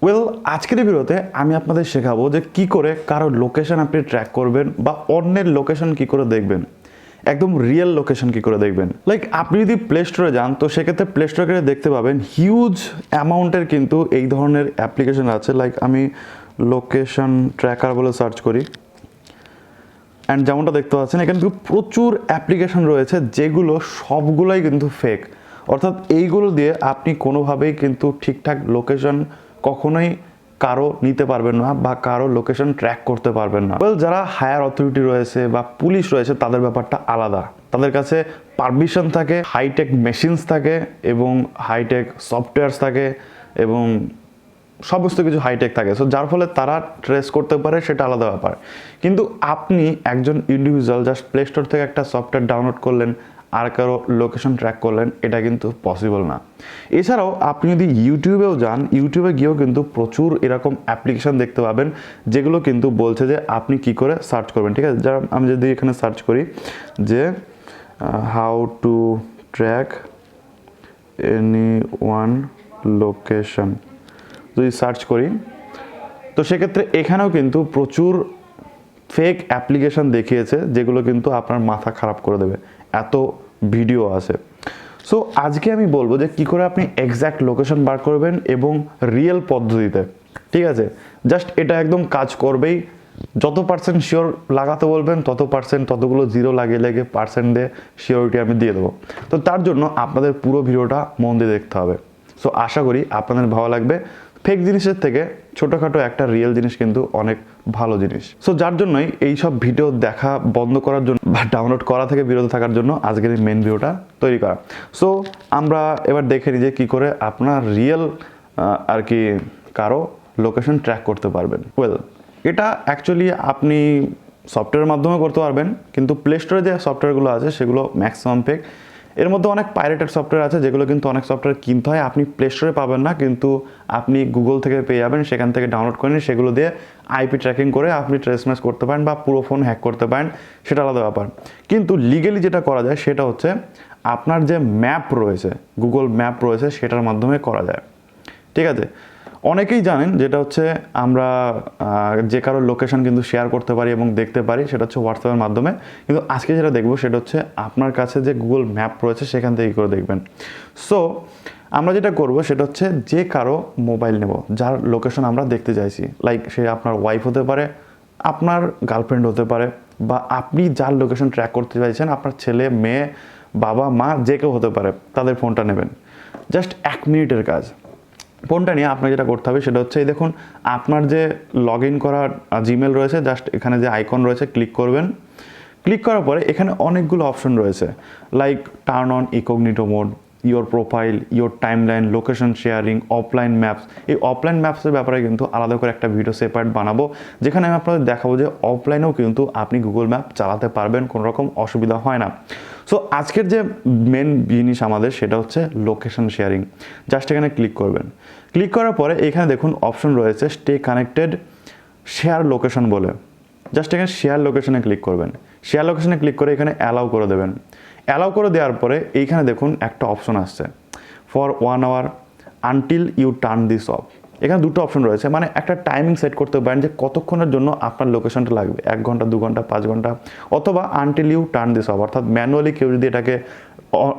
Well, আজকের ভিডিওতে আমি আপনাদের শেখাবো যে কি করে কারো লোকেশন আপনি ট্র্যাক করবেন বা অন্যের লোকেশন কি করে দেখবেন, একদম রিয়েল লোকেশন কি করে দেখবেন। লাইক আপনি যদি প্লে স্টোরে যান তো সেক্ষেত্রে প্লে স্টোরে দেখতে পাবেন হিউজ অ্যামাউন্টের কিন্তু এই ধরনের অ্যাপ্লিকেশন আছে। লাইক আমি লোকেশন ট্র্যাকার বলে সার্চ করি অ্যান্ড যেমনটা দেখতে পাচ্ছেন এখানে কিন্তু প্রচুর অ্যাপ্লিকেশন রয়েছে যেগুলো সবগুলোই কিন্তু ফেক। অর্থাৎ এইগুলো দিয়ে আপনি কোনোভাবেই কিন্তু ঠিকঠাক লোকেশন কখনোই কারো নিতে পারবেন না বা কারো লোকেশন ট্র্যাক করতে পারবেন না। ওয়েল, যারা হায়ার অথরিটি রয়েছে বা পুলিশ রয়েছে তাদের ব্যাপারটা আলাদা। তাদের কাছে পারমিশন থাকে, হাইটেক মেশিনস থাকে এবং হাইটেক সফটওয়্যারস থাকে এবং সমস্ত কিছু হাইটেক থাকে। সো যার ফলে তারা ট্রেস করতে পারে, সেটা আলাদা ব্যাপার। কিন্তু আপনি একজন ইন্ডিভিজুয়াল জাস্ট প্লে স্টোর থেকে একটা সফটওয়্যার ডাউনলোড করলেন আর কারো লোকেশন ট্র্যাক করলেন, এটা কিন্তু পসিবল না। এছাড়াও আপনি যদি ইউটিউবেও যান, ইউটিউবে গিয়েও কিন্তু প্রচুর এরকম অ্যাপ্লিকেশন দেখতে পাবেন যেগুলো কিন্তু বলছে যে আপনি কি করে সার্চ করবেন। ঠিক আছে, যারা আমি যদি এখানে সার্চ করি যে how to track any one location, যদি সার্চ করি তো সেক্ষেত্রে এখানেও কিন্তু প্রচুর ফেক অ্যাপ্লিকেশন দেখিয়েছে যেগুলো কিন্তু আপনার মাথা খারাপ করে দেবে, এত ভিডিও আছে। সো আজকে আমি বলবো যে কি করে আপনি এক্স্যাক্ট লোকেশন বার করবেন এবং রিয়েল পদ্ধতিতে। ঠিক আছে, জাস্ট এটা একদম কাজ করবেই। যত পার্সেন্ট শিওর লাগাতে বলবেন ততগুলো জিরো লাগিয়ে লেগে পার্সেন্ট দিয়ে শিওরিটি আমি দিয়ে দেবো। তো তার জন্য আপনাদের পুরো ভিডিওটা মন দিয়ে দেখতে হবে। সো আশা করি আপনাদের ভালো লাগবে। ফেক জিনিসের থেকে ছোটোখাটো একটা রিয়েল জিনিস কিন্তু অনেক ভালো জিনিস। সো যার জন্যই এই সব ভিডিও দেখা বন্ধ করার জন্য বা ডাউনলোড করা থেকে বিরত থাকার জন্য আজকের এই মেন ভিডিওটা তৈরি করা। সো আমরা এবার দেখে নিই যে কী করে আপনার রিয়েল আর কি কারো লোকেশন ট্র্যাক করতে পারবেন। ওয়েল, এটা অ্যাকচুয়ালি আপনি সফটওয়্যারের মাধ্যমে করতে পারবেন, কিন্তু প্লে স্টোরে যে সফটওয়্যারগুলো আছে সেগুলো ম্যাক্সিমাম ফেক। এর মধ্যে অনেক পাইরেটেড সফটওয়্যার আছে যেগুলো কিন্তু অনেক সফটওয়্যার কিনতে হয়, আপনি প্লে স্টোরে পাবেন না, কিন্তু আপনি গুগল থেকে পেয়ে যাবেন, সেখান থেকে ডাউনলোড করে নিন। সেগুলো দিয়ে আইপি ট্র্যাকিং করে আপনি ট্রেস ম্যাচ করতে পারেন বা পুরো ফোন হ্যাক করতে পারেন, সেটা আলাদা ব্যাপার। কিন্তু লিগেলি যেটা করা যায় সেটা হচ্ছে আপনার যে ম্যাপ রয়েছে, গুগল ম্যাপ রয়েছে, সেটার মাধ্যমে করা যায়। ঠিক আছে, অনেকেই জানেন যেটা হচ্ছে আমরা যে কারোর লোকেশন কিন্তু শেয়ার করতে পারি এবং দেখতে পারি, সেটা হচ্ছে হোয়াটসঅ্যাপের মাধ্যমে। কিন্তু আজকে যেটা দেখবো সেটা হচ্ছে আপনার কাছে যে গুগল ম্যাপ রয়েছে সেখান থেকে করে দেখবেন। সো আমরা যেটা করব সেটা হচ্ছে যে কারো মোবাইল নেব যার লোকেশন আমরা দেখতে চাইছি, লাইক সে আপনার ওয়াইফ হতে পারে, আপনার গার্লফ্রেন্ড হতে পারে, বা আপনি যার লোকেশন ট্র্যাক করতে চাইছেন আপনার ছেলে, মেয়ে, বাবা, মা, যে কেউ হতে পারে, তাদের ফোনটা নেবেন। জাস্ট 1 মিনিটের কাজ। ফোনটা নিয়ে আপনাকে যেটা করতে হবে সেটা হচ্ছে এই দেখুন আপনার যে লগ ইন করা জিমেল রয়েছে, জাস্ট এখানে যে আইকন রয়েছে ক্লিক করবেন। ক্লিক করার পরে এখানে অনেকগুলো অপশন রয়েছে, like turn on incognito mode, your profile, your timeline, location sharing, offline maps. এই অফলাইন ম্যাপসের ব্যাপারে কিন্তু আলাদা করে একটা ভিডিও সেপারেট বানাবো, যেখানে আমি আপনাদের দেখাবো যে অফলাইনেও কিন্তু আপনি গুগল ম্যাপ চালাতে পারবেন, কোনো রকম অসুবিধা হয় না। সো আজকের যে মেন জিনিস আমাদের সেটা হচ্ছে লোকেশন শেয়ারিং। জাস্ট এখানে ক্লিক করবেন। ক্লিক করার পরে এখানে দেখুন অপশন রয়েছে স্টে কানেক্টেড, শেয়ার লোকেশন বলে। জাস্ট এখানে শেয়ার লোকেশনে ক্লিক করবেন। শেয়ার লোকেশনে ক্লিক করে এখানে অ্যালাউ করে দেবেন। অ্যালাউ করে দেওয়ার পরে এইখানে দেখুন একটা অপশন আসছে for 1 hour until you turn this off. এখানে দুটো অপশন রয়েছে, মানে একটা টাইমিং সেট করতে পারেন যে কতক্ষণের জন্য আপনার লোকেশনটা লাগবে, 1 ঘন্টা, 2 ঘন্টা, 5 ঘন্টা, অথবা until you turn this off, অর্থাৎ ম্যানুয়ালি কেউ যদি এটাকে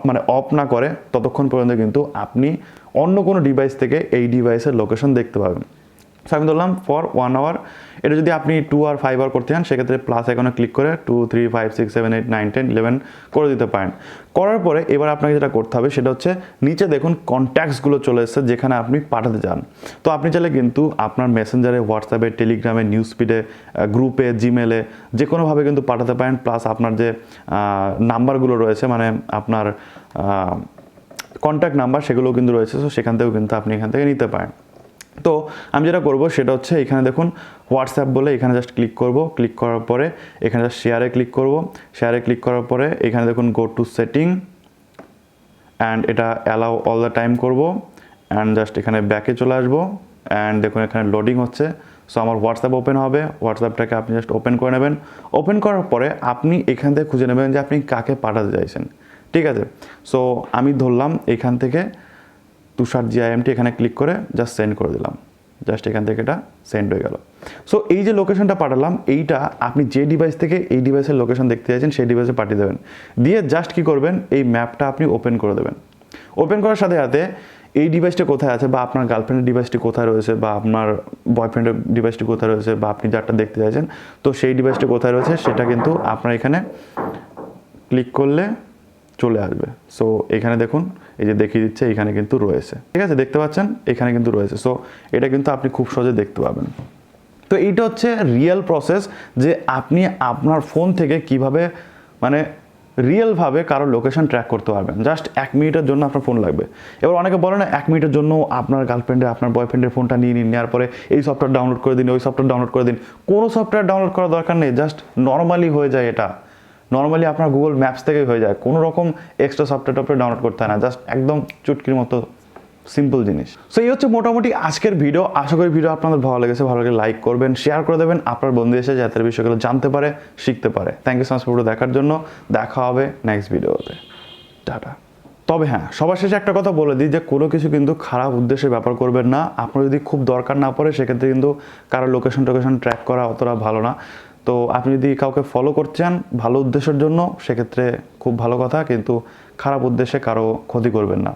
মানে অফ না করে ততক্ষণ পর্যন্ত কিন্তু আপনি অন্য কোনো ডিভাইস থেকে এই ডিভাইসের লোকেশন দেখতে পাবেন। সো আমি ধরলাম ফর 1 আওয়ার। এটা যদি আপনি 2 আর 5 আওয়ার করতে চান সেক্ষেত্রে প্লাস আইকনে ক্লিক করে 2, 3, 5, 6, 7, 8, 9, 10, 11 করে দিতে পারেন। করার পরে এবার আপনাকে যেটা করতে হবে সেটা হচ্ছে নিচে দেখুন কন্ট্যাক্টসগুলো চলে এসেছে যেখানে আপনি পাঠাতে চান। তো আপনি চাইলে কিন্তু আপনার মেসেঞ্জারে, হোয়াটসঅ্যাপে, টেলিগ্রামে, নিউজ ফিডে, গ্রুপে, জিমেলে যে কোনোভাবে কিন্তু পাঠাতে পারেন। প্লাস আপনার যে নাম্বারগুলো রয়েছে, মানে আপনার কন্ট্যাক্ট নাম্বার, সেগুলোও কিন্তু রয়েছে। সো সেখান থেকেও কিন্তু আপনি এখান থেকে নিতে পারেন। তো আমি যেটা করব সেটা হচ্ছে এখানে দেখুন হোয়াটসঅ্যাপ বলে এখানে জাস্ট ক্লিক করব। ক্লিক করার পরে এখানে জাস্ট শেয়ারে ক্লিক করব। শেয়ারে ক্লিক করার পরে এখানে দেখুন গো টু সেটিং অ্যান্ড এটা অ্যালাউ অল দ্য টাইম করব অ্যান্ড জাস্ট এখানে ব্যাকে চলে আসবো অ্যান্ড দেখুন এখানে লোডিং হচ্ছে। সো আমার হোয়াটসঅ্যাপ ওপেন হবে। হোয়াটসঅ্যাপটাকে আপনি জাস্ট ওপেন করে নেবেন। ওপেন করার পরে আপনি এখান থেকে খুঁজে নেবেন যে আপনি কাকে পাঠাতে চাইছেন। ঠিক আছে, সো আমি ধরলাম এখান থেকে তুষার GIMT, এখানে ক্লিক করে জাস্ট সেন্ড করে দিলাম। জাস্ট এখান থেকে এটা সেন্ড হয়ে গেল। সো এই যে লোকেশনটা পাঠালাম, এইটা আপনি যে ডিভাইস থেকে এই ডিভাইসের লোকেশন দেখতে চাইছেন সেই ডিভাইসে পাঠিয়ে দেবেন। দিয়ে জাস্ট কী করবেন, এই ম্যাপটা আপনি ওপেন করে দেবেন। ওপেন করার সাথে সাথে এই ডিভাইসটা কোথায় আছে, বা আপনার গার্লফ্রেন্ডের ডিভাইসটি কোথায় রয়েছে, বা আপনার বয়ফ্রেন্ডের ডিভাইসটি কোথায় রয়েছে, বা আপনি যারটা দেখতে চাইছেন তো সেই ডিভাইসটা কোথায় রয়েছে সেটা কিন্তু আপনার এখানে ক্লিক করলে চলে আসবে। সো এখানে দেখুন, এই যে দেখিয়ে দিচ্ছে এখানে কিন্তু রয়েছে, ঠিক আছে, দেখতে পাচ্ছেন এখানে কিন্তু রয়েছে। সো এটা কিন্তু আপনি খুব সহজে দেখতে পাবেন। তো এইটা হচ্ছে রিয়েল প্রসেস, যে আপনি আপনার ফোন থেকে কিভাবে মানে রিয়েলভাবে কারো লোকেশন ট্র্যাক করতে পারবেন। জাস্ট 1 মিনিটের জন্য আপনার ফোন লাগবে। এবার অনেকে বলে না 1 মিনিটের জন্য আপনার গার্লফ্রেন্ডের আপনার বয়ফ্রেন্ডের ফোনটা নিয়ে নিন, নেওয়ার পরে এই সফটওয়্যার ডাউনলোড করে দিন, ওই সফটওয়্যার ডাউনলোড করে দিন। কোনো সফটওয়্যার ডাউনলোড করার দরকার নেই, জাস্ট নর্মালি হয়ে যায় এটা। নর্মালি আপনার গুগল ম্যাপস থেকেই হয়ে যায়, কোনো রকম এক্সট্রা সফটওয়্যার ডাউনলোড করতে হয় না, জাস্ট একদম চুটকির মতো সিম্পল জিনিস। সো এই হচ্ছে মোটামুটি আজকের ভিডিও। আশা করি ভিডিও আপনাদের ভালো লেগেছে। ভালো লাগলে লাইক করবেন, শেয়ার করে দেবেন আপনার বন্ধু এসে, যাতে বিষয়গুলো জানতে পারে, শিখতে পারে। Thank you so much video দেখার জন্য। দেখা হবে নেক্সট ভিডিওতে। টাটা। তবে হ্যাঁ, সবার শেষে একটা কথা বলে দিই, যে কোনো কিছু কিন্তু খারাপ উদ্দেশ্যে ব্যাপার করবেন না। আপনার যদি খুব দরকার না পড়ে সেক্ষেত্রে কিন্তু কারো লোকেশন ট্র্যাক করা অতটা ভালো না। তো আপনি যদি কাউকে ফলো করতে চান ভালো উদ্দেশ্যের জন্য, সেক্ষেত্রে খুব ভালো কথা, কিন্তু খারাপ উদ্দেশ্যে কারো ক্ষতি করবেন না।